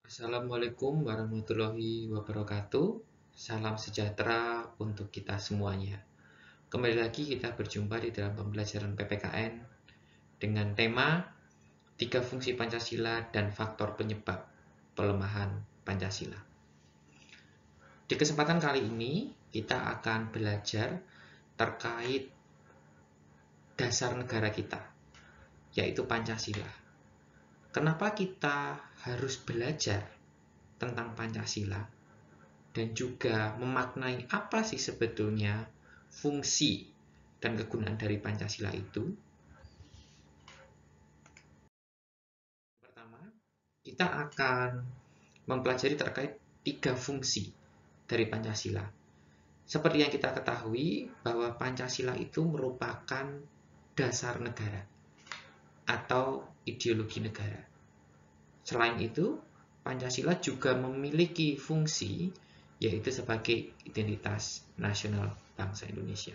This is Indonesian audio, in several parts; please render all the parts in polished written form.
Assalamualaikum warahmatullahi wabarakatuh. Salam sejahtera untuk kita semuanya. Kembali lagi kita berjumpa di dalam pembelajaran PPKN dengan tema 3 fungsi Pancasila dan faktor penyebab pelemahan Pancasila. Di kesempatan kali ini kita akan belajar terkait dasar negara kita, yaitu Pancasila. Kenapa kita harus belajar tentang Pancasila dan juga memaknai apa sih sebetulnya fungsi dan kegunaan dari Pancasila itu? Pertama, kita akan mempelajari terkait 3 fungsi dari Pancasila. Seperti yang kita ketahui bahwa Pancasila itu merupakan dasar negara atau ideologi negara. Selain itu, Pancasila juga memiliki fungsi yaitu sebagai identitas nasional bangsa Indonesia.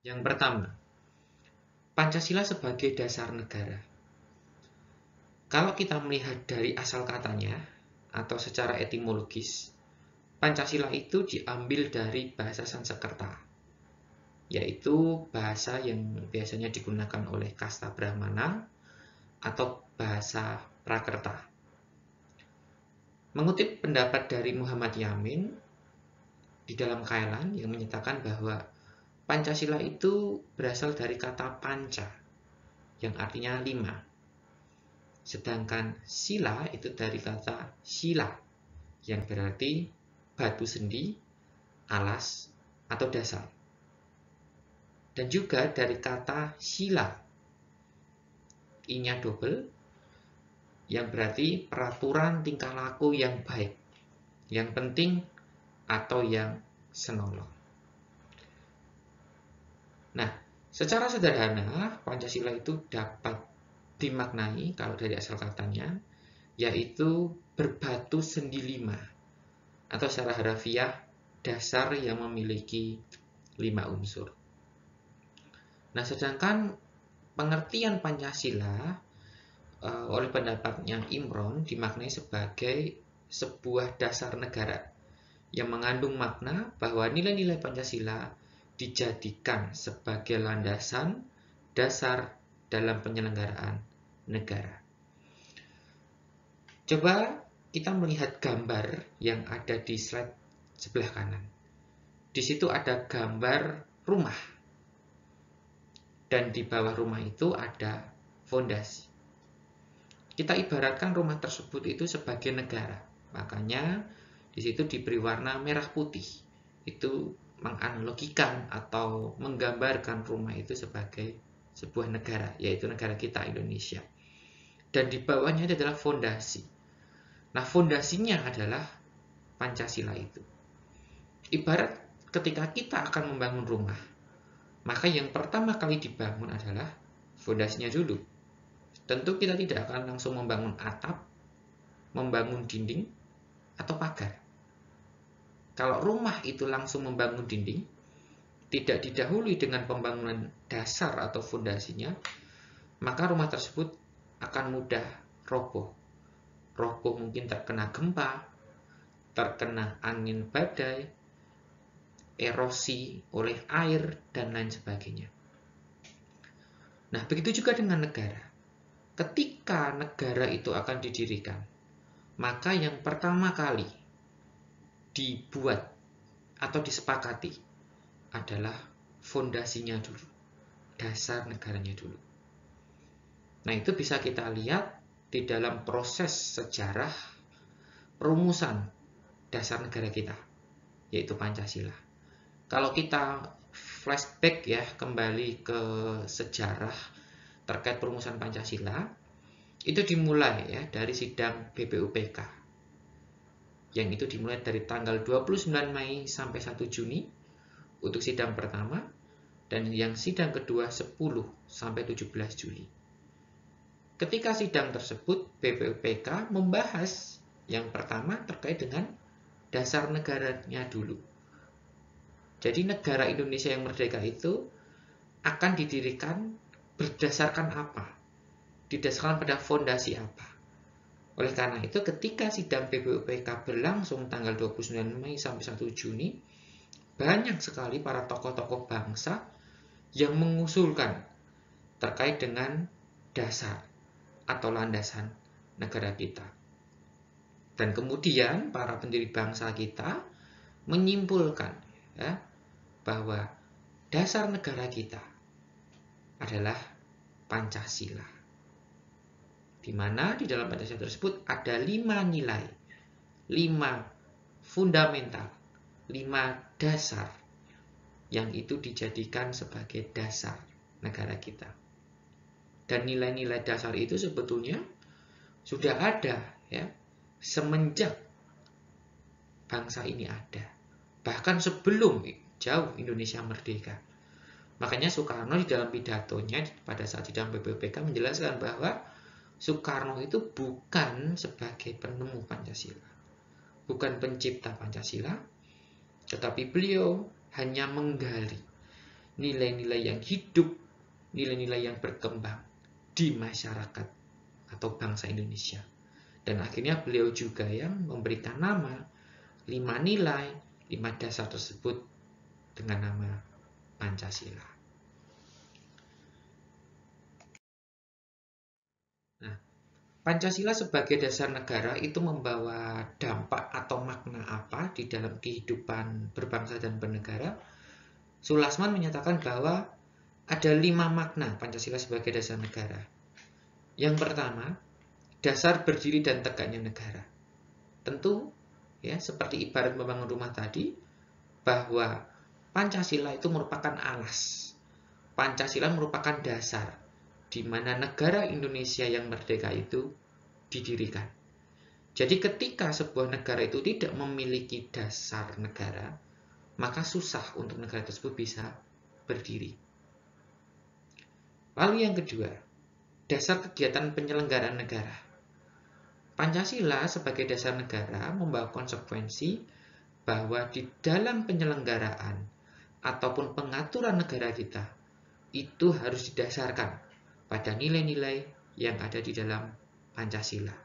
Yang pertama, Pancasila sebagai dasar negara. Kalau kita melihat dari asal katanya atau secara etimologis, Pancasila itu diambil dari bahasa Sanskerta, yaitu bahasa yang biasanya digunakan oleh kasta Brahmana atau bahasa Prakerta. Mengutip pendapat dari Muhammad Yamin di dalam Kailan yang menyatakan bahwa Pancasila itu berasal dari kata panca yang artinya 5. Sedangkan sila itu dari kata sila yang berarti batu sendi, alas, atau dasar. Dan juga dari kata sila, I-nya double, yang berarti peraturan tingkah laku yang baik, yang penting, atau yang senonoh. Nah, secara sederhana, Pancasila itu dapat dimaknai kalau dari asal katanya, yaitu berbatu sendi 5, atau secara harfiah, dasar yang memiliki 5 unsur. Nah, sedangkan pengertian Pancasila oleh pendapatnya Imron dimaknai sebagai sebuah dasar negara yang mengandung makna bahwa nilai-nilai Pancasila dijadikan sebagai landasan dasar dalam penyelenggaraan negara. Coba kita melihat gambar yang ada di slide sebelah kanan. Di situ ada gambar rumah. Dan di bawah rumah itu ada fondasi. Kita ibaratkan rumah tersebut itu sebagai negara. Makanya di situ diberi warna merah putih. Itu menganalogikan atau menggambarkan rumah itu sebagai sebuah negara, yaitu negara kita Indonesia. Dan di bawahnya itu adalah fondasi. Nah, fondasinya adalah Pancasila itu. Ibarat ketika kita akan membangun rumah, maka yang pertama kali dibangun adalah fondasinya dulu. Tentu kita tidak akan langsung membangun atap, membangun dinding, atau pagar. Kalau rumah itu langsung membangun dinding, tidak didahului dengan pembangunan dasar atau fondasinya, maka rumah tersebut akan mudah roboh. Roboh mungkin terkena gempa, terkena angin badai, erosi oleh air, dan lain sebagainya. Nah, begitu juga dengan negara. Ketika negara itu akan didirikan, maka yang pertama kali dibuat atau disepakati adalah fondasinya dulu, dasar negaranya dulu. Nah, itu bisa kita lihat di dalam proses sejarah perumusan dasar negara kita, yaitu Pancasila. Kalau kita flashback ya kembali ke sejarah terkait perumusan Pancasila, itu dimulai ya dari sidang BPUPK. Yang itu dimulai dari tanggal 29 Mei sampai 1 Juni untuk sidang pertama, dan yang sidang kedua 10 sampai 17 Juli. Ketika sidang tersebut, BPUPK membahas yang pertama terkait dengan dasar negaranya dulu. Jadi negara Indonesia yang merdeka itu akan didirikan berdasarkan apa? didasarkan pada fondasi apa. Oleh karena itu, ketika sidang PBUPK berlangsung tanggal 29 Mei sampai 1 Juni, banyak sekali para tokoh-tokoh bangsa yang mengusulkan terkait dengan dasar atau landasan negara kita. Dan kemudian para pendiri bangsa kita menyimpulkan ya, bahwa dasar negara kita adalah Pancasila. Di mana di dalam Pancasila tersebut ada 5 nilai, 5 fundamental, 5 dasar yang itu dijadikan sebagai dasar negara kita. Dan nilai-nilai dasar itu sebetulnya sudah ada ya semenjak bangsa ini ada. Bahkan sebelum jauh Indonesia merdeka. Makanya Soekarno di dalam pidatonya pada saat sidang PBUPK menjelaskan bahwa Soekarno itu bukan sebagai penemu Pancasila, bukan pencipta Pancasila, tetapi beliau hanya menggali nilai-nilai yang hidup, nilai-nilai yang berkembang di masyarakat atau bangsa Indonesia. Dan akhirnya beliau juga yang memberikan nama 5 nilai, 5 dasar tersebut dengan nama Pancasila. Nah, Pancasila sebagai dasar negara itu membawa dampak atau makna apa di dalam kehidupan berbangsa dan bernegara? Sulasman menyatakan bahwa ada 5 makna Pancasila sebagai dasar negara. Yang pertama, dasar berdiri dan tegaknya negara. Tentu, ya seperti ibarat membangun rumah tadi, bahwa Pancasila itu merupakan alas. Pancasila merupakan dasar di mana negara Indonesia yang merdeka itu didirikan. Jadi ketika sebuah negara itu tidak memiliki dasar negara, maka susah untuk negara tersebut bisa berdiri. Lalu yang kedua, dasar kegiatan penyelenggaraan negara. Pancasila sebagai dasar negara membawa konsekuensi bahwa di dalam penyelenggaraan ataupun pengaturan negara kita itu harus didasarkan pada nilai-nilai yang ada di dalam Pancasila,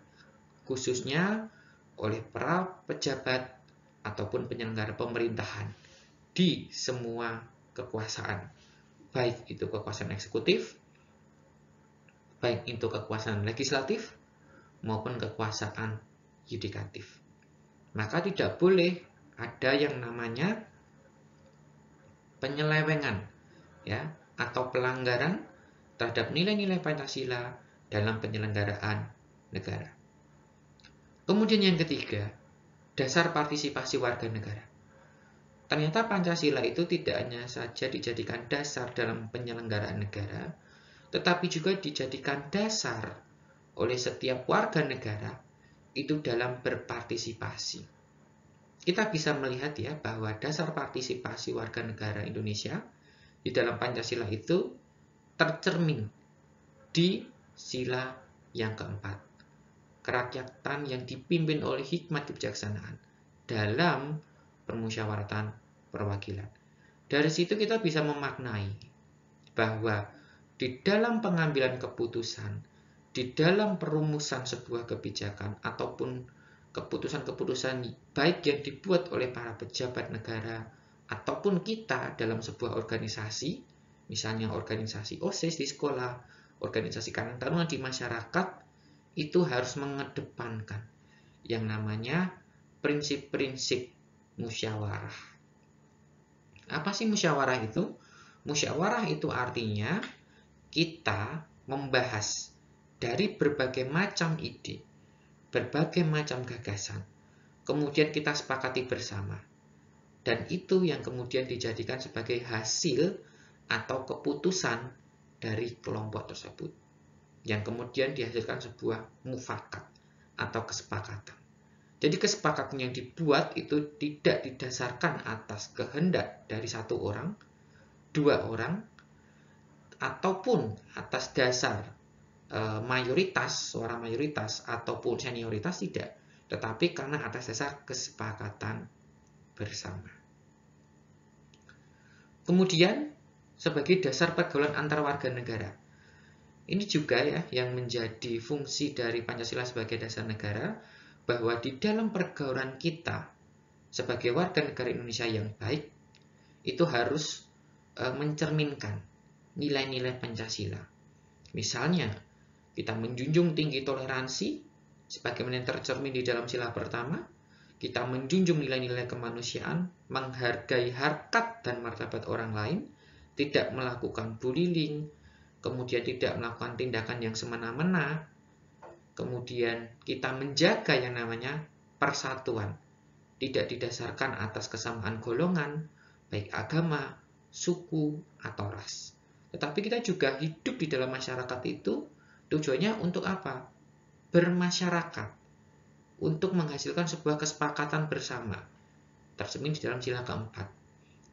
khususnya oleh para pejabat ataupun penyelenggara pemerintahan di semua kekuasaan, baik itu kekuasaan eksekutif, baik itu kekuasaan legislatif, maupun kekuasaan yudikatif. Maka tidak boleh ada yang namanya penyelewengan ya atau pelanggaran terhadap nilai-nilai Pancasila dalam penyelenggaraan negara. Kemudian yang ketiga, dasar partisipasi warga negara. Ternyata Pancasila itu tidak hanya saja dijadikan dasar dalam penyelenggaraan negara, tetapi juga dijadikan dasar oleh setiap warga negara itu dalam berpartisipasi. Kita bisa melihat ya bahwa dasar partisipasi warga negara Indonesia di dalam Pancasila itu tercermin di sila yang keempat, kerakyatan yang dipimpin oleh hikmat kebijaksanaan dalam permusyawaratan perwakilan. Dari situ kita bisa memaknai bahwa di dalam pengambilan keputusan, di dalam perumusan sebuah kebijakan ataupun keputusan-keputusan baik yang dibuat oleh para pejabat negara ataupun kita dalam sebuah organisasi, misalnya organisasi OSIS di sekolah, organisasi karang taruna di masyarakat, itu harus mengedepankan yang namanya prinsip-prinsip musyawarah. Apa sih musyawarah itu? Musyawarah itu artinya kita membahas dari berbagai macam ide, berbagai macam gagasan, kemudian kita sepakati bersama. Dan itu yang kemudian dijadikan sebagai hasil atau keputusan dari kelompok tersebut. Yang kemudian dihasilkan sebuah mufakat atau kesepakatan. Jadi kesepakatan yang dibuat itu tidak didasarkan atas kehendak dari satu orang, dua orang, ataupun atas dasar mayoritas, suara mayoritas ataupun senioritas, tidak, tetapi karena atas dasar kesepakatan bersama. Kemudian sebagai dasar pergaulan antar warga negara. Ini juga ya yang menjadi fungsi dari Pancasila sebagai dasar negara, bahwa di dalam pergaulan kita sebagai warga negara Indonesia yang baik, itu harus mencerminkan nilai-nilai Pancasila. Misalnya, kita menjunjung tinggi toleransi, sebagaimana yang tercermin di dalam sila pertama. Kita menjunjung nilai-nilai kemanusiaan, menghargai harkat dan martabat orang lain, tidak melakukan bullying, kemudian tidak melakukan tindakan yang semena-mena, kemudian kita menjaga yang namanya persatuan, tidak didasarkan atas kesamaan golongan, baik agama, suku, atau ras. Tetapi kita juga hidup di dalam masyarakat itu, tujuannya untuk apa? Bermasyarakat, untuk menghasilkan sebuah kesepakatan bersama, tercermin di dalam sila keempat.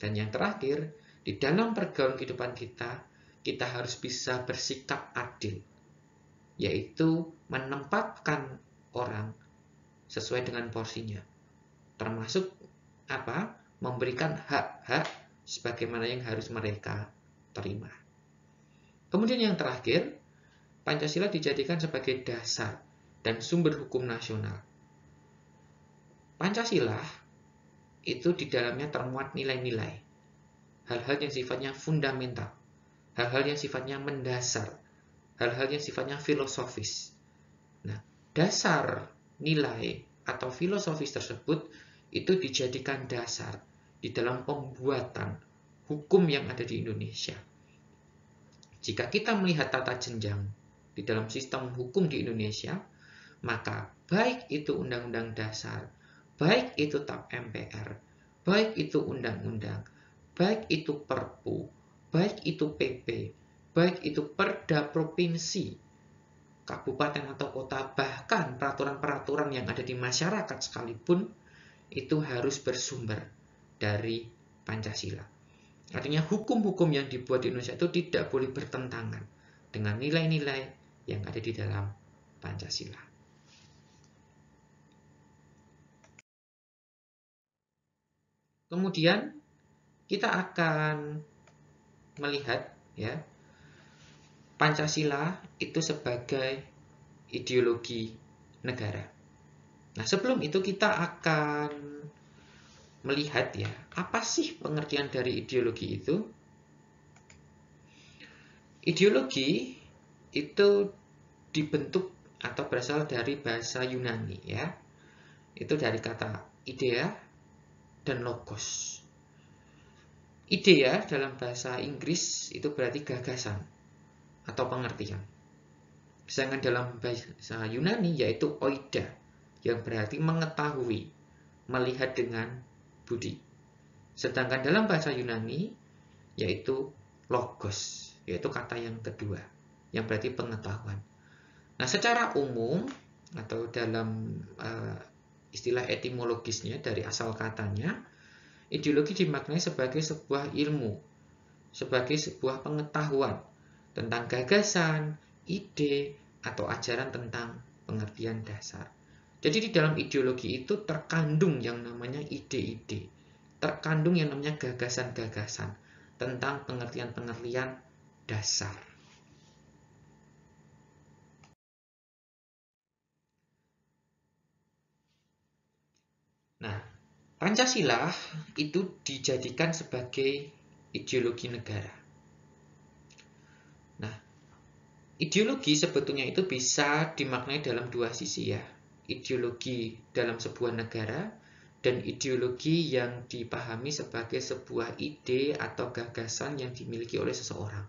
Dan yang terakhir, di dalam pergaulan kehidupan kita, kita harus bisa bersikap adil, yaitu menempatkan orang sesuai dengan porsinya, termasuk apa? Memberikan hak-hak sebagaimana yang harus mereka terima. Kemudian yang terakhir, Pancasila dijadikan sebagai dasar dan sumber hukum nasional. Pancasila itu di dalamnya termuat nilai-nilai, hal-hal yang sifatnya fundamental, hal-hal yang sifatnya mendasar, hal-hal yang sifatnya filosofis. Nah, dasar nilai atau filosofis tersebut itu dijadikan dasar di dalam pembuatan hukum yang ada di Indonesia. Jika kita melihat tata jenjang di dalam sistem hukum di Indonesia, maka baik itu Undang-Undang Dasar, baik itu TAP MPR, baik itu undang-undang, baik itu Perpu, baik itu PP, baik itu Perda provinsi, kabupaten atau kota, bahkan peraturan-peraturan yang ada di masyarakat sekalipun, itu harus bersumber dari Pancasila. Artinya hukum-hukum yang dibuat di Indonesia itu tidak boleh bertentangan dengan nilai-nilai yang ada di dalam Pancasila. Kemudian kita akan melihat ya Pancasila itu sebagai ideologi negara. Nah, sebelum itu kita akan melihat ya, apa sih pengertian dari ideologi itu? Ideologi itu dibentuk atau berasal dari bahasa Yunani ya. Itu dari kata idea dan logos. Idea dalam bahasa Inggris itu berarti gagasan atau pengertian. Sedangkan dalam bahasa Yunani yaitu oida, yang berarti mengetahui, melihat dengan budi. Sedangkan dalam bahasa Yunani yaitu logos, yaitu kata yang kedua, yang berarti pengetahuan. Nah, secara umum atau dalam istilah etimologisnya dari asal katanya, ideologi dimaknai sebagai sebuah ilmu, sebagai sebuah pengetahuan tentang gagasan, ide, atau ajaran tentang pengertian dasar. Jadi di dalam ideologi itu terkandung yang namanya ide-ide, terkandung yang namanya gagasan-gagasan tentang pengertian-pengertian dasar. Nah, Pancasila itu dijadikan sebagai ideologi negara. Nah, ideologi sebetulnya itu bisa dimaknai dalam dua sisi ya. Ideologi dalam sebuah negara dan ideologi yang dipahami sebagai sebuah ide atau gagasan yang dimiliki oleh seseorang.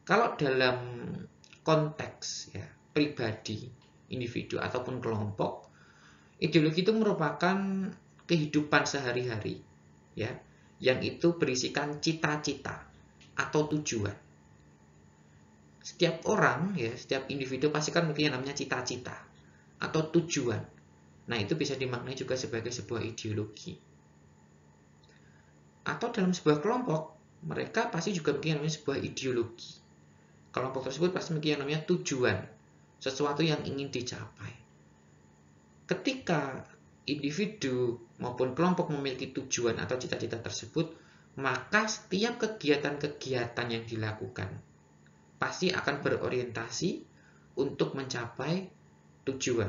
Kalau dalam konteks ya, pribadi, individu ataupun kelompok, ideologi itu merupakan kehidupan sehari-hari ya, yang itu berisikan cita-cita atau tujuan. Setiap orang ya, setiap individu pasti kan memiliki yang namanya cita-cita atau tujuan. Nah, itu bisa dimaknai juga sebagai sebuah ideologi. Atau dalam sebuah kelompok, mereka pasti juga memiliki yang namanya sebuah ideologi. Kelompok tersebut pasti memiliki yang namanya tujuan, sesuatu yang ingin dicapai. Ketika individu maupun kelompok memiliki tujuan atau cita-cita tersebut, maka setiap kegiatan-kegiatan yang dilakukan pasti akan berorientasi untuk mencapai tujuan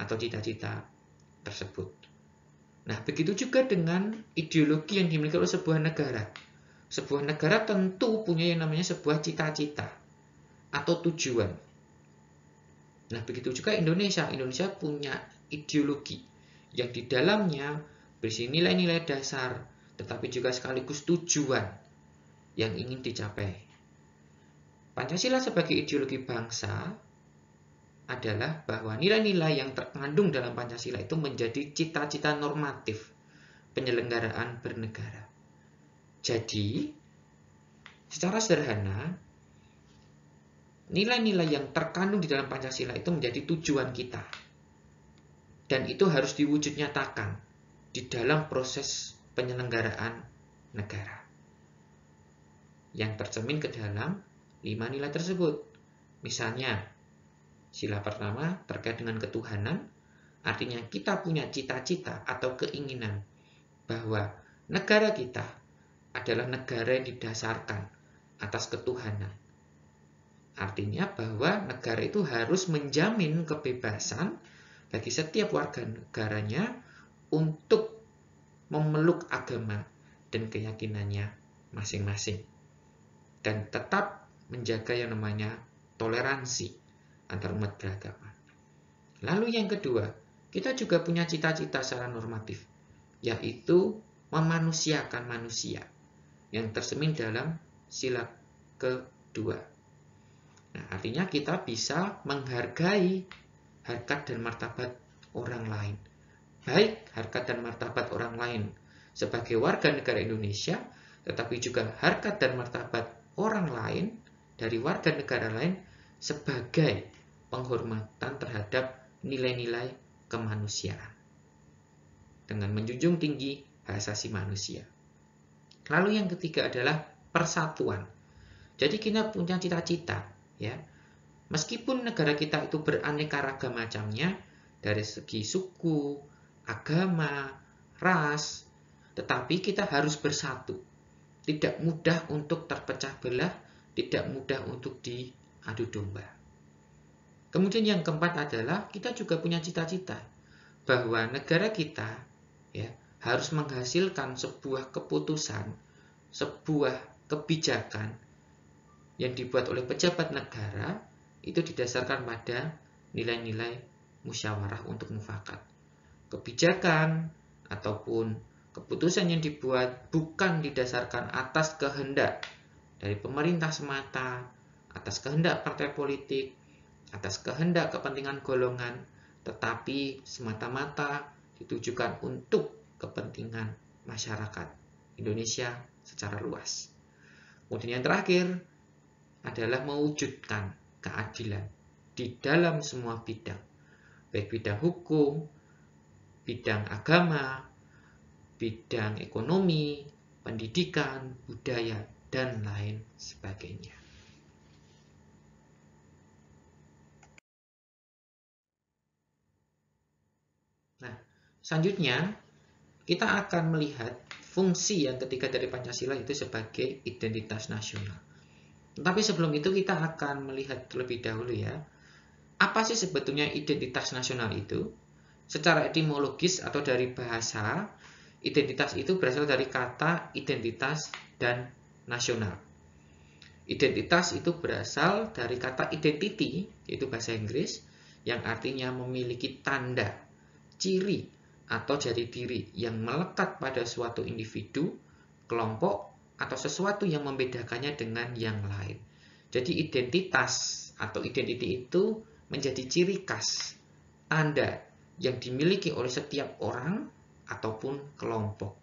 atau cita-cita tersebut. Nah, begitu juga dengan ideologi yang dimiliki oleh sebuah negara. Sebuah negara tentu punya yang namanya sebuah cita-cita atau tujuan. Nah, begitu juga Indonesia. Indonesia punya ideologi yang di dalamnya berisi nilai-nilai dasar, tetapi juga sekaligus tujuan yang ingin dicapai. Pancasila sebagai ideologi bangsa adalah bahwa nilai-nilai yang terkandung dalam Pancasila itu menjadi cita-cita normatif penyelenggaraan bernegara. Jadi, secara sederhana, nilai-nilai yang terkandung di dalam Pancasila itu menjadi tujuan kita. Dan itu harus diwujud nyatakan di dalam proses penyelenggaraan negara. Yang tercermin ke dalam 5 nilai tersebut. Misalnya, sila pertama terkait dengan ketuhanan, artinya kita punya cita-cita atau keinginan bahwa negara kita adalah negara yang didasarkan atas ketuhanan. Artinya bahwa negara itu harus menjamin kebebasan bagi setiap warga negaranya untuk memeluk agama dan keyakinannya masing-masing. Dan tetap menjaga yang namanya toleransi antar umat beragama. Lalu yang kedua, kita juga punya cita-cita secara normatif, yaitu memanusiakan manusia, yang tercermin dalam sila kedua. Nah, artinya kita bisa menghargai harkat dan martabat orang lain. Baik harkat dan martabat orang lain sebagai warga negara Indonesia, tetapi juga harkat dan martabat orang lain dari warga negara lain sebagai penghormatan terhadap nilai-nilai kemanusiaan dengan menjunjung tinggi hak asasi manusia. Lalu yang ketiga adalah persatuan. Jadi kita punya cita-cita, ya. Meskipun negara kita itu beraneka ragam macamnya dari segi suku, agama, ras, tetapi kita harus bersatu. Tidak mudah untuk terpecah belah, tidak mudah untuk diadu domba. Kemudian yang keempat adalah kita juga punya cita-cita bahwa negara kita, ya, harus menghasilkan sebuah keputusan, sebuah kebijakan yang dibuat oleh pejabat negara itu didasarkan pada nilai-nilai musyawarah untuk mufakat. Kebijakan ataupun keputusan yang dibuat bukan didasarkan atas kehendak dari pemerintah semata, atas kehendak partai politik, atas kehendak kepentingan golongan, tetapi semata-mata ditujukan untuk kepentingan masyarakat Indonesia secara luas. Kemudian yang terakhir adalah mewujudkan keadilan di dalam semua bidang, baik bidang hukum, bidang agama, bidang ekonomi, pendidikan, budaya, dan lain sebagainya. Nah, selanjutnya kita akan melihat fungsi yang ketiga dari Pancasila itu sebagai identitas nasional. Tetapi sebelum itu kita akan melihat terlebih dahulu, ya, apa sih sebetulnya identitas nasional itu? Secara etimologis atau dari bahasa, identitas itu berasal dari kata identitas dan nasional. Identitas itu berasal dari kata identity, yaitu bahasa Inggris, yang artinya memiliki tanda, ciri, atau jati diri yang melekat pada suatu individu, kelompok, atau sesuatu yang membedakannya dengan yang lain. Jadi identitas atau identity itu menjadi ciri khas, tanda yang dimiliki oleh setiap orang ataupun kelompok.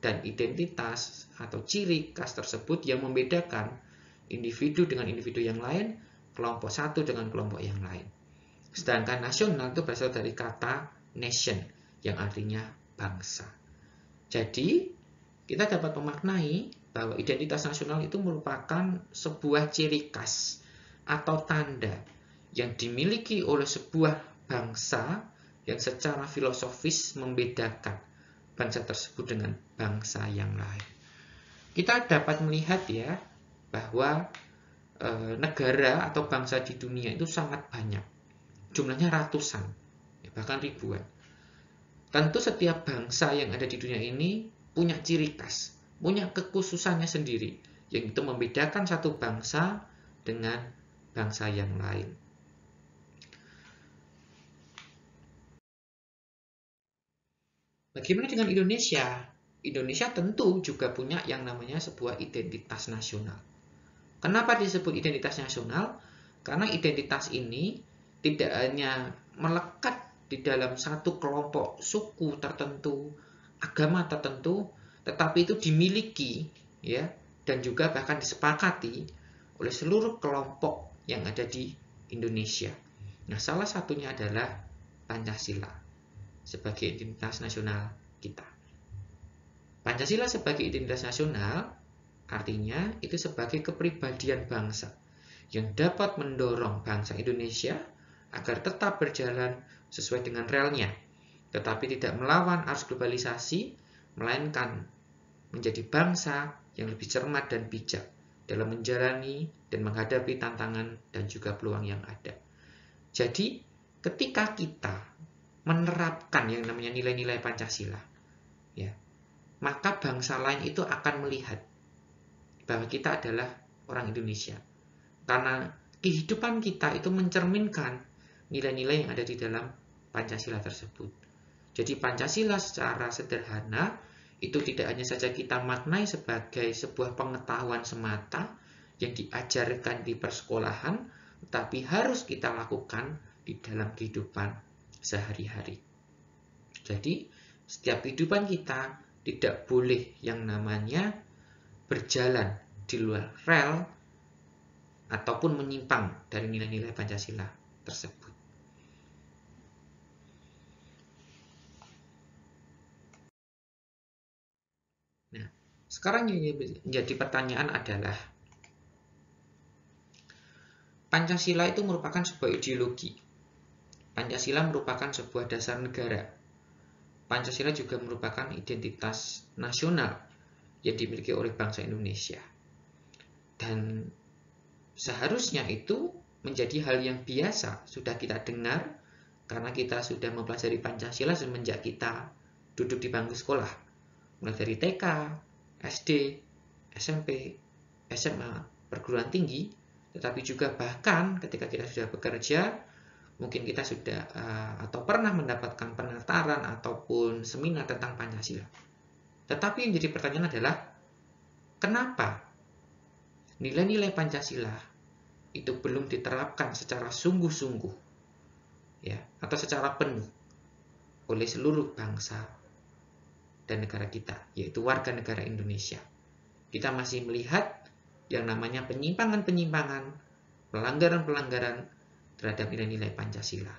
Dan identitas atau ciri khas tersebut yang membedakan individu dengan individu yang lain, kelompok satu dengan kelompok yang lain. Sedangkan nasional itu berasal dari kata nation, yang artinya bangsa. Jadi, kita dapat memaknai bahwa identitas nasional itu merupakan sebuah ciri khas atau tanda yang dimiliki oleh sebuah bangsa yang secara filosofis membedakan bangsa tersebut dengan bangsa yang lain. Kita dapat melihat, ya, bahwa negara atau bangsa di dunia itu sangat banyak. Jumlahnya ratusan, bahkan ribuan. Tentu setiap bangsa yang ada di dunia ini punya ciri khas, punya kekhususannya sendiri, yang itu membedakan satu bangsa dengan bangsa yang lain. Bagaimana dengan Indonesia? Indonesia tentu juga punya yang namanya sebuah identitas nasional. Kenapa disebut identitas nasional? Karena identitas ini tidak hanya melekat di dalam satu kelompok suku tertentu, agama tertentu, tetapi itu dimiliki ya dan juga bahkan disepakati oleh seluruh kelompok yang ada di Indonesia. Nah, salah satunya adalah Pancasila sebagai identitas nasional kita. Pancasila sebagai identitas nasional artinya itu sebagai kepribadian bangsa yang dapat mendorong bangsa Indonesia agar tetap berjalan sesuai dengan relnya, tetapi tidak melawan arus globalisasi, melainkan menjadi bangsa yang lebih cermat dan bijak dalam menjalani dan menghadapi tantangan dan juga peluang yang ada. Jadi, ketika kita menerapkan yang namanya nilai-nilai Pancasila, ya, maka bangsa lain itu akan melihat bahwa kita adalah orang Indonesia. Karena kehidupan kita itu mencerminkan nilai-nilai yang ada di dalam Pancasila tersebut. Jadi Pancasila secara sederhana itu tidak hanya saja kita maknai sebagai sebuah pengetahuan semata yang diajarkan di persekolahan, tetapi harus kita lakukan di dalam kehidupan sehari-hari. Jadi setiap kehidupan kita tidak boleh yang namanya berjalan di luar rel ataupun menyimpang dari nilai-nilai Pancasila tersebut. Nah, sekarang yang menjadi pertanyaan adalah Pancasila itu merupakan sebuah ideologi. Pancasila merupakan sebuah dasar negara. Pancasila juga merupakan identitas nasional yang dimiliki oleh bangsa Indonesia. Dan seharusnya itu menjadi hal yang biasa, sudah kita dengar karena kita sudah mempelajari Pancasila semenjak kita duduk di bangku sekolah. Mulai dari TK, SD, SMP, SMA, perguruan tinggi, tetapi juga bahkan ketika kita sudah bekerja, mungkin kita sudah atau pernah mendapatkan penelitian ataupun seminar tentang Pancasila. Tetapi yang jadi pertanyaan adalah, kenapa nilai-nilai Pancasila itu belum diterapkan secara sungguh-sungguh ya, atau secara penuh oleh seluruh bangsa dan negara kita, yaitu warga negara Indonesia. Kita masih melihat yang namanya penyimpangan-penyimpangan, pelanggaran-pelanggaran terhadap nilai-nilai Pancasila.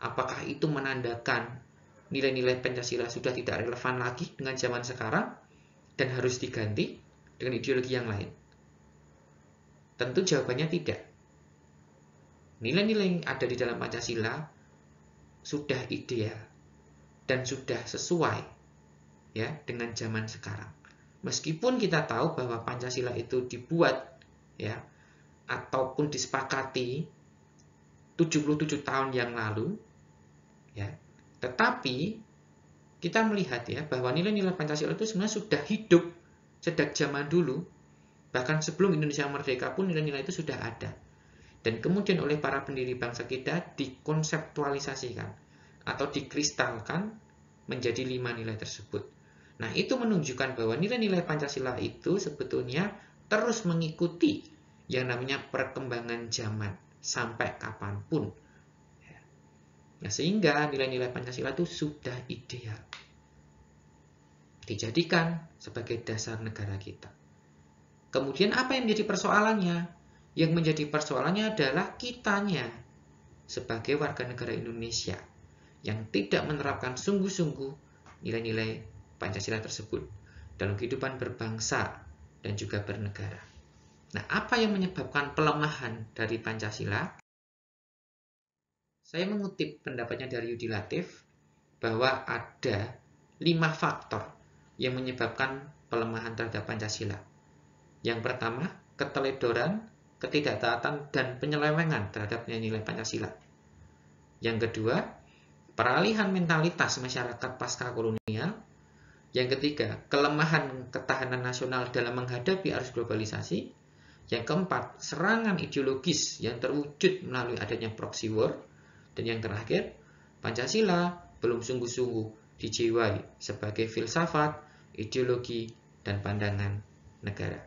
Apakah itu menandakan nilai-nilai Pancasila sudah tidak relevan lagi dengan zaman sekarang dan harus diganti dengan ideologi yang lain? Tentu jawabannya tidak. Nilai-nilai yang ada di dalam Pancasila sudah ideal dan sudah sesuai ya dengan zaman sekarang. Meskipun kita tahu bahwa Pancasila itu dibuat ya ataupun disepakati 77 tahun yang lalu ya, tetapi kita melihat ya bahwa nilai-nilai Pancasila itu sebenarnya sudah hidup sejak zaman dulu. Bahkan sebelum Indonesia merdeka pun nilai-nilai itu sudah ada. Dan kemudian oleh para pendiri bangsa kita dikonseptualisasikan atau dikristalkan menjadi 5 nilai tersebut. Nah, itu menunjukkan bahwa nilai-nilai Pancasila itu sebetulnya terus mengikuti yang namanya perkembangan zaman sampai kapanpun. Nah, sehingga nilai-nilai Pancasila itu sudah ideal dijadikan sebagai dasar negara kita. Kemudian apa yang menjadi persoalannya? Yang menjadi persoalannya adalah kitanya sebagai warga negara Indonesia yang tidak menerapkan sungguh-sungguh nilai-nilai Pancasila tersebut dalam kehidupan berbangsa dan juga bernegara. Nah, apa yang menyebabkan pelemahan dari Pancasila? Saya mengutip pendapatnya dari Yudi Latif bahwa ada 5 faktor yang menyebabkan pelemahan terhadap Pancasila. Yang pertama, keteledoran ketidaktaatan dan penyelewengan terhadap nilai-nilai Pancasila. Yang kedua, peralihan mentalitas masyarakat pasca kolonial. Yang ketiga, kelemahan ketahanan nasional dalam menghadapi arus globalisasi. Yang keempat, serangan ideologis yang terwujud melalui adanya proxy war. Dan yang terakhir, Pancasila belum sungguh-sungguh dijiwai sebagai filsafat, ideologi, dan pandangan negara.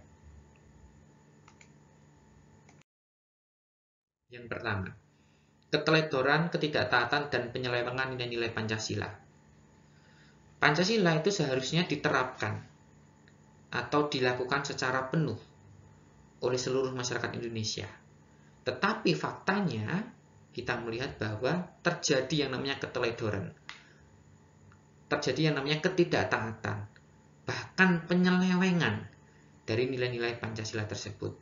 Yang pertama, keteledoran, ketidaktaatan, dan penyelewengan nilai-nilai Pancasila. Pancasila itu seharusnya diterapkan atau dilakukan secara penuh oleh seluruh masyarakat Indonesia. Tetapi faktanya kita melihat bahwa terjadi yang namanya keteledoran, terjadi yang namanya ketidaktaatan, bahkan penyelewengan dari nilai-nilai Pancasila tersebut.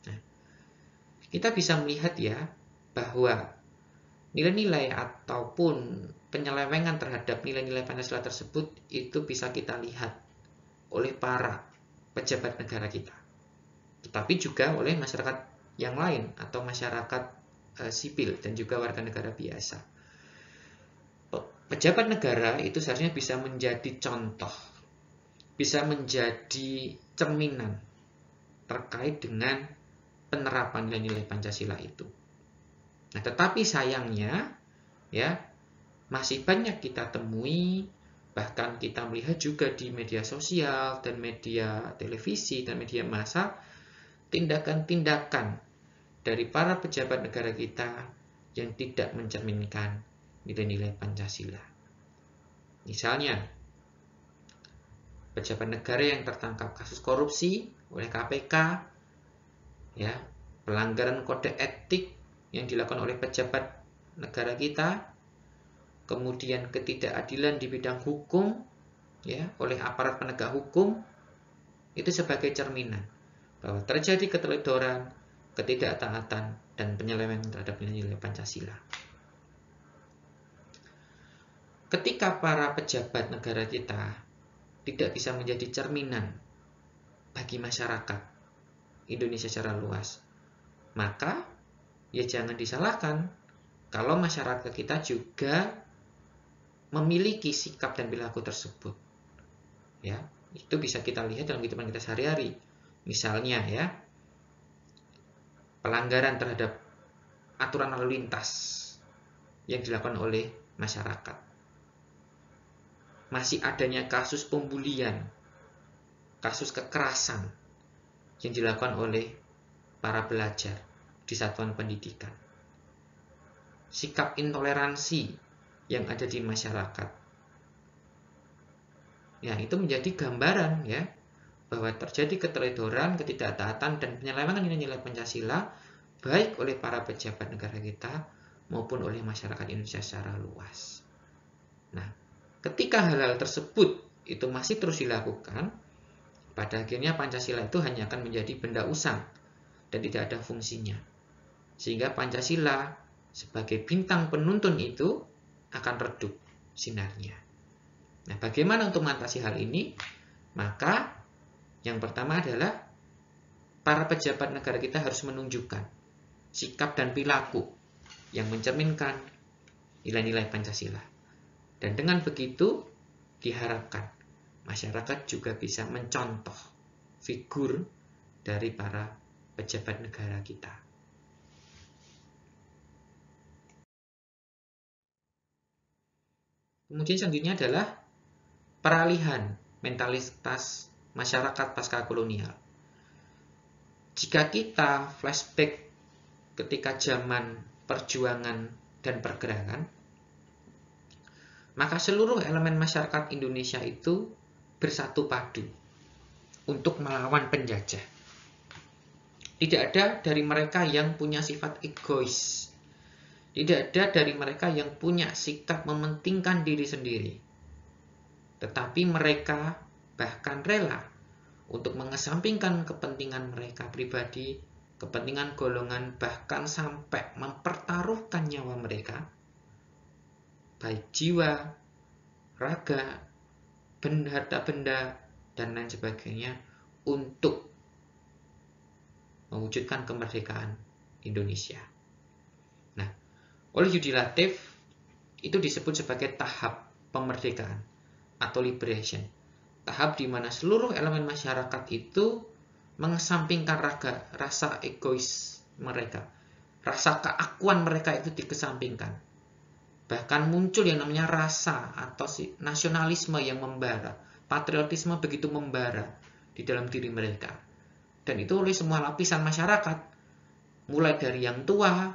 Nah, kita bisa melihat ya bahwa nilai-nilai ataupun penyelewengan terhadap nilai-nilai Pancasila tersebut itu bisa kita lihat oleh para pejabat negara kita, tetapi juga oleh masyarakat yang lain atau masyarakat sipil dan juga warga negara biasa. Pejabat negara itu seharusnya bisa menjadi contoh, bisa menjadi cerminan terkait dengan penerapan nilai-nilai Pancasila itu. Nah, tetapi sayangnya ya masih banyak kita temui, bahkan kita melihat juga di media sosial dan media televisi dan media massa, tindakan-tindakan dari para pejabat negara kita yang tidak mencerminkan nilai-nilai Pancasila. Misalnya, pejabat negara yang tertangkap kasus korupsi oleh KPK, ya, pelanggaran kode etik yang dilakukan oleh pejabat negara kita, kemudian ketidakadilan di bidang hukum, ya, oleh aparat penegak hukum, itu sebagai cerminan bahwa terjadi keteledoran, ketidaktaatan, dan penyelewengan terhadap nilai-nilai Pancasila. Ketika para pejabat negara kita tidak bisa menjadi cerminan bagi masyarakat Indonesia secara luas, maka ya jangan disalahkan kalau masyarakat kita juga memiliki sikap dan perilaku tersebut. Ya, itu bisa kita lihat dalam kehidupan kita sehari-hari. Misalnya ya, pelanggaran terhadap aturan lalu lintas yang dilakukan oleh masyarakat. Masih adanya kasus pembulian, kasus kekerasan yang dilakukan oleh para pelajar di satuan pendidikan. Sikap intoleransi yang ada di masyarakat. Ya, itu menjadi gambaran ya bahwa terjadi keteledoran, ketidaktaatan, dan penyelewengan nilai-nilai Pancasila baik oleh para pejabat negara kita maupun oleh masyarakat Indonesia secara luas. Nah, ketika hal-hal tersebut itu masih terus dilakukan, pada akhirnya Pancasila itu hanya akan menjadi benda usang dan tidak ada fungsinya. Sehingga Pancasila sebagai bintang penuntun itu akan redup sinarnya. Nah, bagaimana untuk mengatasi hal ini? Maka yang pertama adalah para pejabat negara kita harus menunjukkan sikap dan perilaku yang mencerminkan nilai-nilai Pancasila. Dan dengan begitu diharapkan masyarakat juga bisa mencontoh figur dari para pejabat negara kita. Kemudian selanjutnya adalah peralihan mentalitas masyarakat pasca kolonial. Jika kita flashback ketika zaman perjuangan dan pergerakan, maka seluruh elemen masyarakat Indonesia itu bersatu padu untuk melawan penjajah. Tidak ada dari mereka yang punya sifat egois. Tidak ada dari mereka yang punya sikap mementingkan diri sendiri. Tetapi mereka bahkan rela untuk mengesampingkan kepentingan mereka pribadi, kepentingan golongan, bahkan sampai mempertaruhkan nyawa mereka, baik jiwa, raga, harta benda, dan lain sebagainya, untuk mewujudkan kemerdekaan Indonesia. Nah, oleh Yudi Latif itu disebut sebagai tahap pemerdekaan atau liberation. Tahap di mana seluruh elemen masyarakat itu mengesampingkan rasa egois mereka. Rasa keakuan mereka itu dikesampingkan. Bahkan muncul yang namanya rasa atau nasionalisme yang membara. Patriotisme begitu membara di dalam diri mereka. Dan itu oleh semua lapisan masyarakat. Mulai dari yang tua,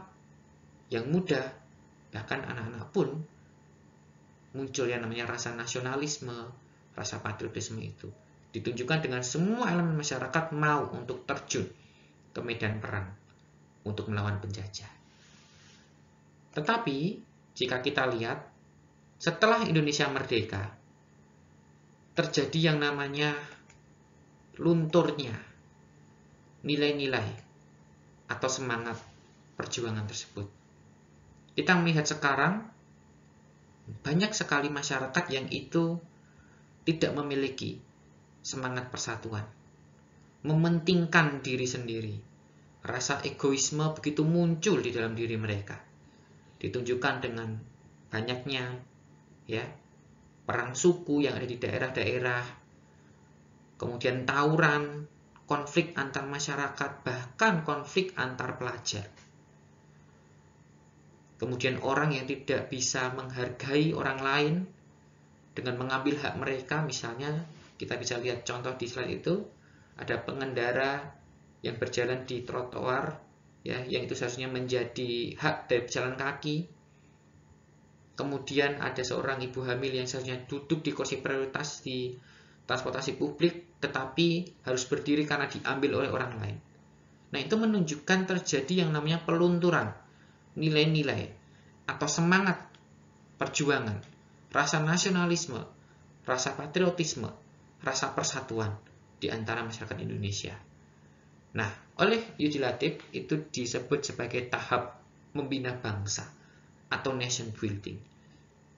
yang muda, bahkan anak-anak pun muncul yang namanya rasa nasionalisme, rasa patriotisme itu. Ditunjukkan dengan semua elemen masyarakat mau untuk terjun ke medan perang untuk melawan penjajah. Tetapi, jika kita lihat, setelah Indonesia merdeka, terjadi yang namanya lunturnya nilai-nilai atau semangat perjuangan tersebut. Kita melihat sekarang, banyak sekali masyarakat yang itu tidak memiliki semangat persatuan, mementingkan diri sendiri. Rasa egoisme begitu muncul di dalam diri mereka. Ditunjukkan dengan banyaknya perang suku yang ada di daerah-daerah, kemudian tawuran, konflik antar masyarakat, bahkan konflik antar pelajar. Kemudian orang yang tidak bisa menghargai orang lain dengan mengambil hak mereka, misalnya kita bisa lihat contoh di slide itu, ada pengendara yang berjalan di trotoar, yang itu seharusnya menjadi hak dari pejalan kaki. Kemudian ada seorang ibu hamil yang seharusnya duduk di kursi prioritas di transportasi publik, tetapi harus berdiri karena diambil oleh orang lain. Nah, itu menunjukkan terjadi yang namanya pelunturan nilai-nilai atau semangat perjuangan, rasa nasionalisme, rasa patriotisme, rasa persatuan di antara masyarakat Indonesia. Nah, oleh Yudi Latif itu disebut sebagai tahap membina bangsa atau nation building.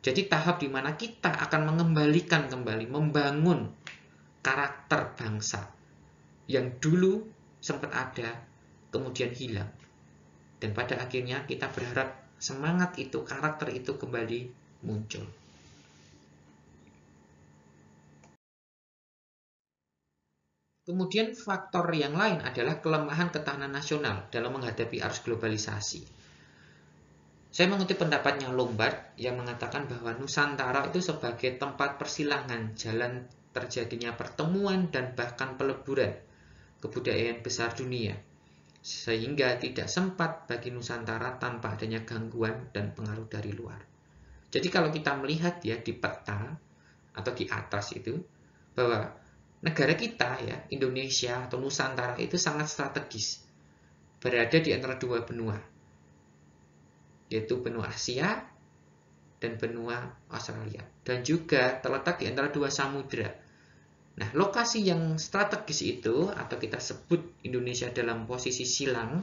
Jadi tahap di mana kita akan mengembalikan kembali, membangun karakter bangsa yang dulu sempat ada, kemudian hilang. Dan pada akhirnya kita berharap semangat itu, karakter itu kembali muncul. Kemudian faktor yang lain adalah kelemahan ketahanan nasional dalam menghadapi arus globalisasi. Saya mengutip pendapatnya Lombard yang mengatakan bahwa Nusantara itu sebagai tempat persilangan jalan terjadinya pertemuan dan bahkan peleburan kebudayaan besar dunia, sehingga tidak sempat bagi Nusantara tanpa adanya gangguan dan pengaruh dari luar. Jadi kalau kita melihat di peta atau di atas itu, bahwa negara kita Indonesia atau Nusantara itu sangat strategis, berada di antara dua benua, yaitu benua Asia dan benua Australia, dan juga terletak di antara dua samudra. Nah, lokasi yang strategis itu, atau kita sebut Indonesia dalam posisi silang,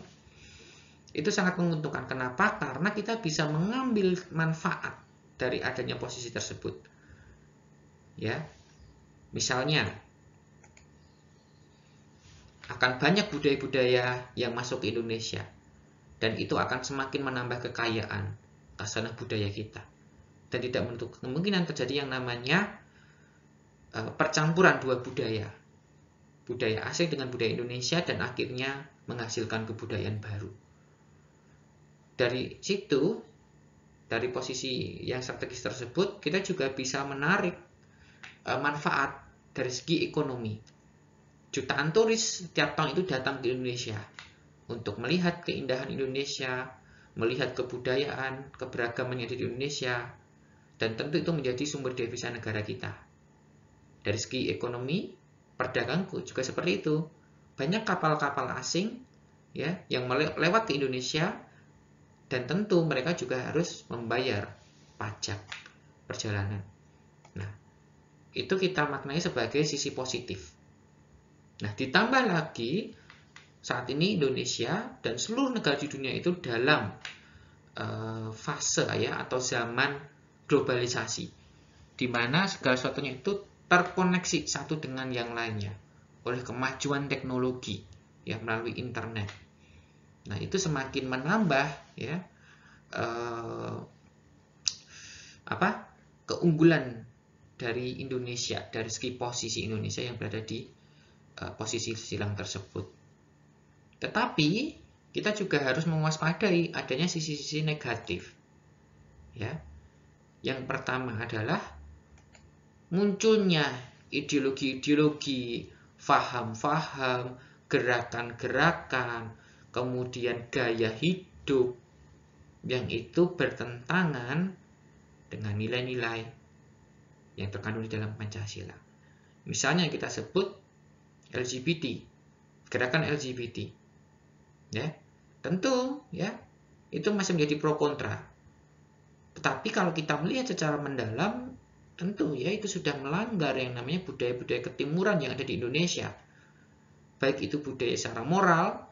itu sangat menguntungkan. Kenapa? Karena kita bisa mengambil manfaat dari adanya posisi tersebut. Misalnya, akan banyak budaya-budaya yang masuk ke Indonesia, dan itu akan semakin menambah kekayaan khazanah budaya kita. Dan tidak menutup kemungkinan terjadi yang namanya percampuran dua budaya asing dengan budaya Indonesia, dan akhirnya menghasilkan kebudayaan baru. Dari situ, dari posisi yang strategis tersebut, kita juga bisa menarik manfaat dari segi ekonomi. Jutaan turis setiap tahun itu datang ke Indonesia untuk melihat keindahan Indonesia, melihat kebudayaan, keberagaman yang ada di Indonesia, dan tentu itu menjadi sumber devisa negara kita. Dari segi ekonomi, perdagangan juga seperti itu. Banyak kapal-kapal asing yang lewat ke Indonesia, dan tentu mereka juga harus membayar pajak perjalanan. Nah, itu kita maknai sebagai sisi positif. Nah, ditambah lagi saat ini Indonesia dan seluruh negara di dunia itu dalam fase atau zaman globalisasi, di mana segala sesuatunya itu terkoneksi satu dengan yang lainnya oleh kemajuan teknologi ya melalui internet. Nah, itu semakin menambah ya keunggulan dari Indonesia, dari segi posisi Indonesia yang berada di posisi silang tersebut. Tetapi kita juga harus mewaspadai adanya sisi-sisi negatif. Ya. Yang pertama adalah munculnya ideologi-ideologi, faham-faham, gerakan-gerakan, kemudian gaya hidup yang itu bertentangan dengan nilai-nilai yang terkandung di dalam Pancasila. Misalnya kita sebut LGBT, gerakan LGBT. Ya, tentu ya, itu masih menjadi pro kontra. Tetapi kalau kita melihat secara mendalam, tentu ya itu sudah melanggar yang namanya budaya-budaya ketimuran yang ada di Indonesia. Baik itu budaya secara moral,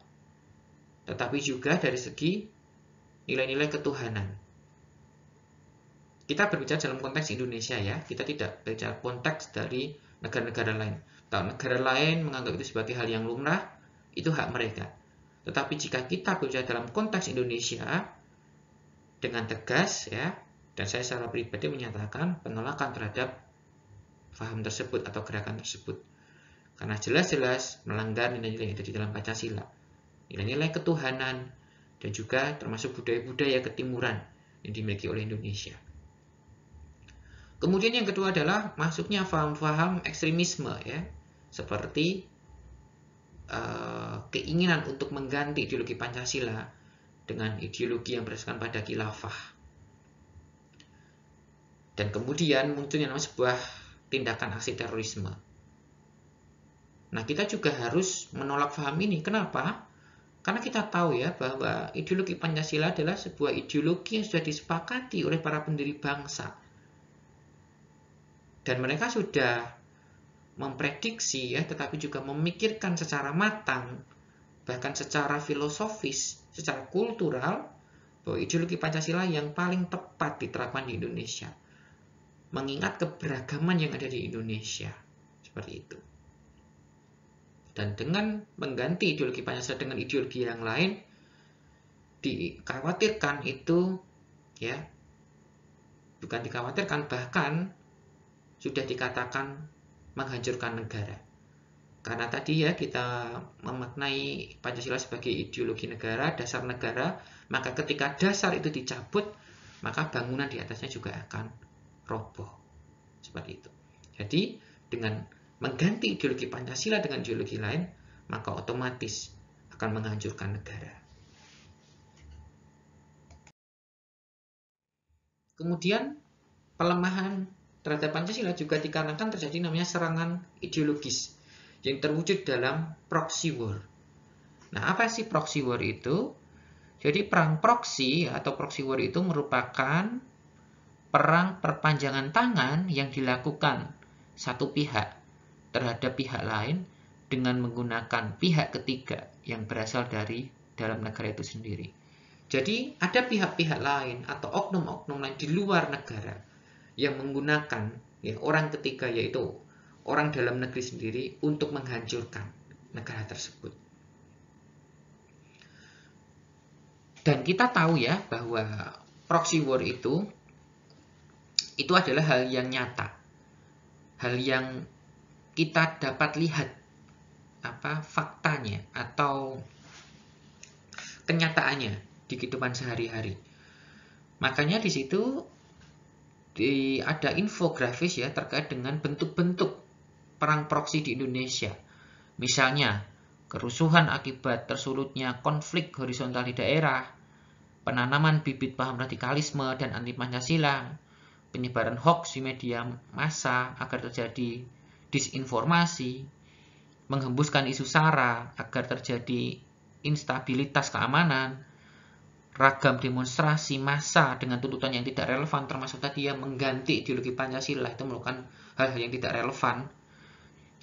tetapi juga dari segi nilai-nilai ketuhanan. Kita berbicara dalam konteks Indonesia ya, kita tidak berbicara konteks dari negara-negara lain. Kalau negara lain menganggap itu sebagai hal yang lumrah, itu hak mereka. Tetapi jika kita berbicara dalam konteks Indonesia dengan tegas ya, dan saya secara pribadi menyatakan penolakan terhadap paham tersebut atau gerakan tersebut. Karena jelas-jelas melanggar nilai-nilai yang ada di dalam Pancasila. Nilai-nilai ketuhanan dan juga termasuk budaya-budaya ketimuran yang dimiliki oleh Indonesia. Kemudian yang kedua adalah masuknya paham-paham ekstremisme ya, seperti keinginan untuk mengganti ideologi Pancasila dengan ideologi yang berdasarkan pada khilafah. Dan kemudian munculnya sebuah tindakan aksi terorisme. Nah, kita juga harus menolak paham ini. Kenapa? Karena kita tahu ya bahwa ideologi Pancasila adalah sebuah ideologi yang sudah disepakati oleh para pendiri bangsa. Dan mereka sudah memprediksi ya, tetapi juga memikirkan secara matang, bahkan secara filosofis, secara kultural, bahwa ideologi Pancasila yang paling tepat diterapkan di Indonesia. Mengingat keberagaman yang ada di Indonesia. Seperti itu. Dan dengan mengganti ideologi Pancasila dengan ideologi yang lain, dikhawatirkan itu, ya, bukan dikhawatirkan, bahkan sudah dikatakan menghancurkan negara. Karena tadi ya kita memaknai Pancasila sebagai ideologi negara, dasar negara, maka ketika dasar itu dicabut, maka bangunan di atasnya juga akan roboh. Seperti itu. Jadi dengan mengganti ideologi Pancasila dengan ideologi lain, maka otomatis akan menghancurkan negara. Kemudian pelemahan terhadap Pancasila juga dikarenakan terjadi namanya serangan ideologis yang terwujud dalam proxy war. Nah, apa sih proxy war itu? Jadi perang proxy atau proxy war itu merupakan perang perpanjangan tangan yang dilakukan satu pihak terhadap pihak lain dengan menggunakan pihak ketiga yang berasal dari dalam negara itu sendiri. Jadi ada pihak-pihak lain atau oknum-oknum lain di luar negara yang menggunakan ya, orang ketiga, yaitu orang dalam negeri sendiri, untuk menghancurkan negara tersebut. Dan kita tahu ya bahwa proxy war itu adalah hal yang nyata, hal yang kita dapat lihat faktanya atau kenyataannya di kehidupan sehari-hari. Makanya di situ ada infografis ya terkait dengan bentuk-bentuk perang proksi di Indonesia. Misalnya, kerusuhan akibat tersulutnya konflik horizontal di daerah, penanaman bibit paham radikalisme dan anti Pancasila, penyebaran hoax di media massa agar terjadi disinformasi, menghembuskan isu SARA agar terjadi instabilitas keamanan, ragam demonstrasi massa dengan tuntutan yang tidak relevan, termasuk tadi yang mengganti ideologi Pancasila, itu merupakan hal-hal yang tidak relevan.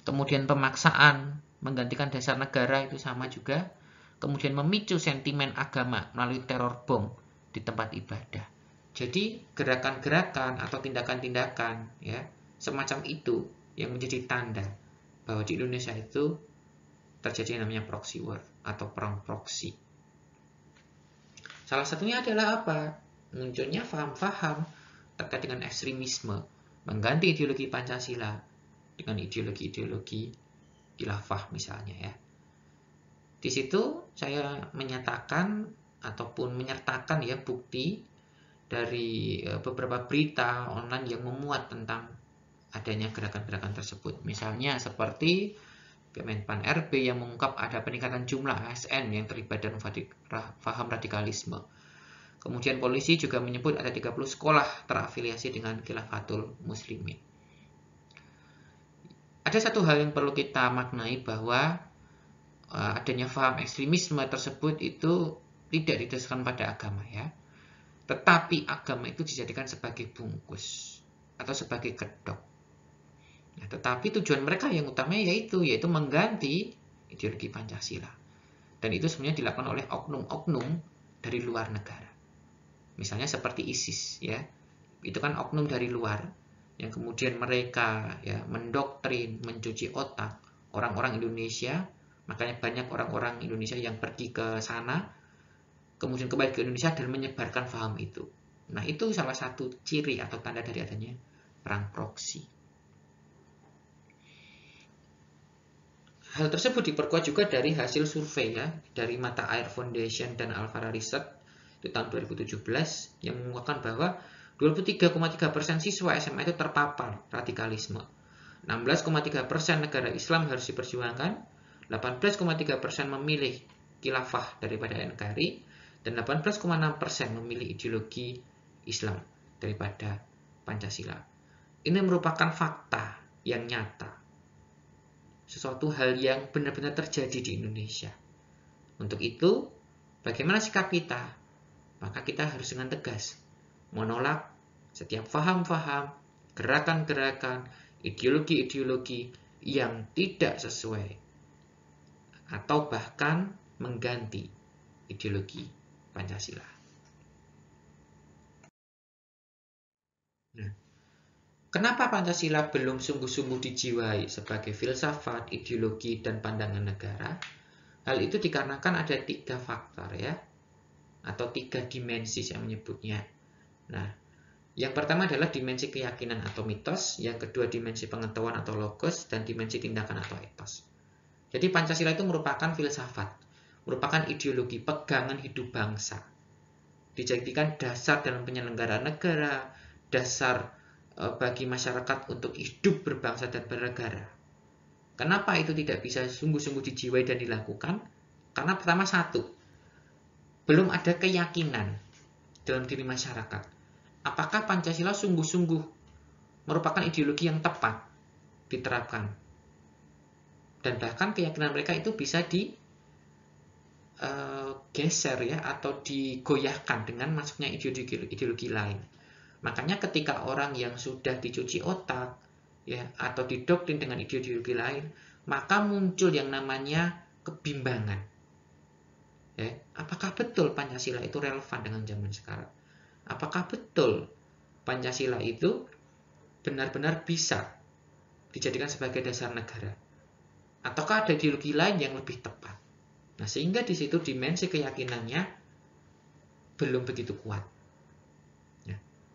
Kemudian pemaksaan menggantikan dasar negara, itu sama juga. Kemudian memicu sentimen agama melalui teror bom di tempat ibadah. Jadi gerakan-gerakan atau tindakan-tindakan ya semacam itu yang menjadi tanda bahwa di Indonesia itu terjadi namanya proxy war atau perang proksi. Salah satunya adalah apa? Munculnya paham-paham terkait dengan ekstremisme, mengganti ideologi Pancasila dengan ideologi-ideologi khilafah misalnya ya. Di situ saya menyatakan ataupun menyertakan ya bukti dari beberapa berita online yang memuat tentang adanya gerakan-gerakan tersebut. Misalnya seperti Kemenpan RB yang mengungkap ada peningkatan jumlah ASN yang terlibat dalam paham radikalisme. Kemudian polisi juga menyebut ada 30 sekolah terafiliasi dengan Khilafatul Muslimin. Ada satu hal yang perlu kita maknai bahwa adanya paham ekstremisme tersebut itu tidak didasarkan pada agama ya. Tetapi agama itu dijadikan sebagai bungkus atau sebagai kedok. Nah, tetapi tujuan mereka yang utama yaitu mengganti ideologi Pancasila. Dan itu sebenarnya dilakukan oleh oknum-oknum dari luar negara. Misalnya seperti ISIS ya. Itu kan oknum dari luar yang kemudian mereka ya mendoktrin, mencuci otak orang-orang Indonesia. Makanya banyak orang-orang Indonesia yang pergi ke sana kemudian kembali ke Indonesia dan menyebarkan paham itu. Nah, itu salah satu ciri atau tanda dari adanya perang proksi. Hal tersebut diperkuat juga dari hasil survei ya, dari Mata Air Foundation dan Alvara Research di tahun 2017 yang mengungkapkan bahwa 23,3% siswa SMA itu terpapar radikalisme. 16,3% negara Islam harus diperjuangkan, 18,3% memilih khilafah daripada NKRI, dan 18,6% memilih ideologi Islam daripada Pancasila. Ini merupakan fakta yang nyata. Sesuatu hal yang benar-benar terjadi di Indonesia. Untuk itu, bagaimana sikap kita? Maka kita harus dengan tegas menolak setiap paham-paham, gerakan-gerakan, ideologi-ideologi yang tidak sesuai atau bahkan mengganti ideologi Pancasila. Nah, kenapa Pancasila belum sungguh-sungguh dijiwai sebagai filsafat, ideologi, dan pandangan negara? Hal itu dikarenakan ada 3 faktor ya, atau 3 dimensi saya menyebutnya. Nah, yang pertama adalah dimensi keyakinan atau mitos, yang kedua dimensi pengetahuan atau logos, dan dimensi tindakan atau etos. Jadi Pancasila itu merupakan filsafat, merupakan ideologi pegangan hidup bangsa. Dijadikan dasar dalam penyelenggaraan negara, dasar bagi masyarakat untuk hidup berbangsa dan bernegara. Kenapa itu tidak bisa sungguh-sungguh dijiwai dan dilakukan? Karena pertama satu, belum ada keyakinan dalam diri masyarakat. Apakah Pancasila sungguh-sungguh merupakan ideologi yang tepat diterapkan? Dan bahkan keyakinan mereka itu bisa digeser ya atau digoyahkan dengan masuknya ideologi lain. Makanya ketika orang yang sudah dicuci otak ya atau didoktrin dengan ideologi lain, maka muncul yang namanya kebimbangan. Ya, apakah betul Pancasila itu relevan dengan zaman sekarang? Apakah betul Pancasila itu benar-benar bisa dijadikan sebagai dasar negara? Ataukah ada ideologi lain yang lebih tepat? Nah, sehingga di situ dimensi keyakinannya belum begitu kuat.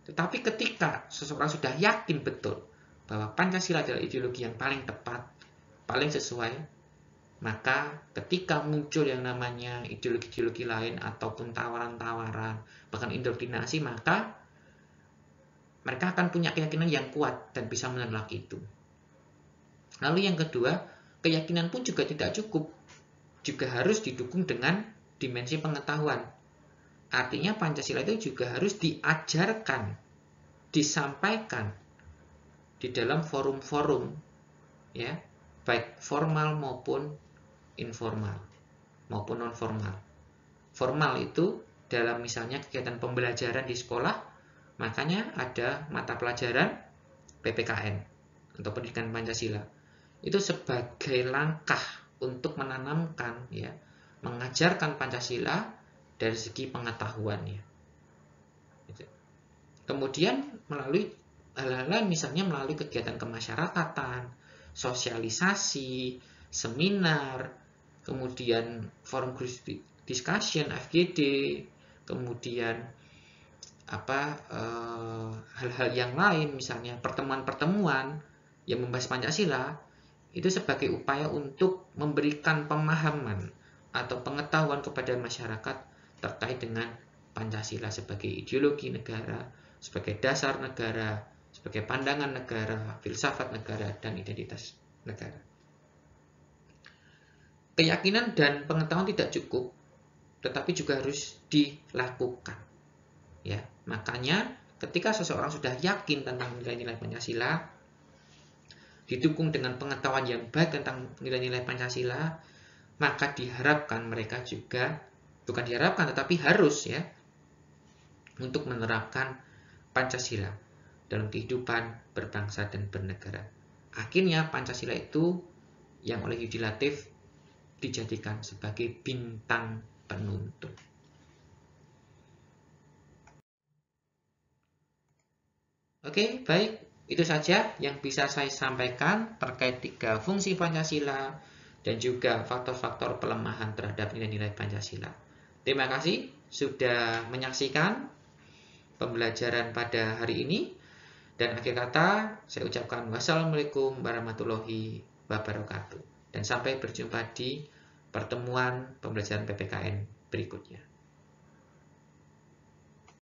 Tetapi ketika seseorang sudah yakin betul bahwa Pancasila adalah ideologi yang paling tepat, paling sesuai, maka ketika muncul yang namanya ideologi-ideologi lain ataupun tawaran-tawaran, bahkan indoktrinasi, maka mereka akan punya keyakinan yang kuat dan bisa menolak itu. Lalu yang kedua, keyakinan pun juga tidak cukup, juga harus didukung dengan dimensi pengetahuan. Artinya Pancasila itu juga harus diajarkan, disampaikan di dalam forum-forum ya, baik formal maupun informal maupun non formal. Formal itu dalam misalnya kegiatan pembelajaran di sekolah, makanya ada mata pelajaran PPKN atau pendidikan Pancasila. Itu sebagai langkah untuk menanamkan ya, mengajarkan Pancasila dari segi pengetahuannya. Kemudian melalui hal-hal lain, misalnya melalui kegiatan kemasyarakatan, sosialisasi, seminar, kemudian forum group discussion FGD, kemudian hal-hal yang lain, misalnya pertemuan-pertemuan yang membahas Pancasila, itu sebagai upaya untuk memberikan pemahaman atau pengetahuan kepada masyarakat terkait dengan Pancasila sebagai ideologi negara, sebagai dasar negara, sebagai pandangan negara, filsafat negara, dan identitas negara. Keyakinan dan pengetahuan tidak cukup, tetapi juga harus dilakukan. Ya, makanya ketika seseorang sudah yakin tentang nilai-nilai Pancasila, didukung dengan pengetahuan yang baik tentang nilai-nilai Pancasila, maka diharapkan mereka juga, bukan diharapkan tetapi harus ya, untuk menerapkan Pancasila dalam kehidupan berbangsa dan bernegara. Akhirnya Pancasila itu yang oleh Yudi Latif dijadikan sebagai bintang penuntun. Oke, baik. Itu saja yang bisa saya sampaikan terkait 3 fungsi Pancasila dan juga faktor-faktor pelemahan terhadap nilai-nilai Pancasila. Terima kasih sudah menyaksikan pembelajaran pada hari ini. Dan akhir kata, saya ucapkan wassalamualaikum warahmatullahi wabarakatuh. Dan sampai berjumpa di pertemuan pembelajaran PPKN berikutnya.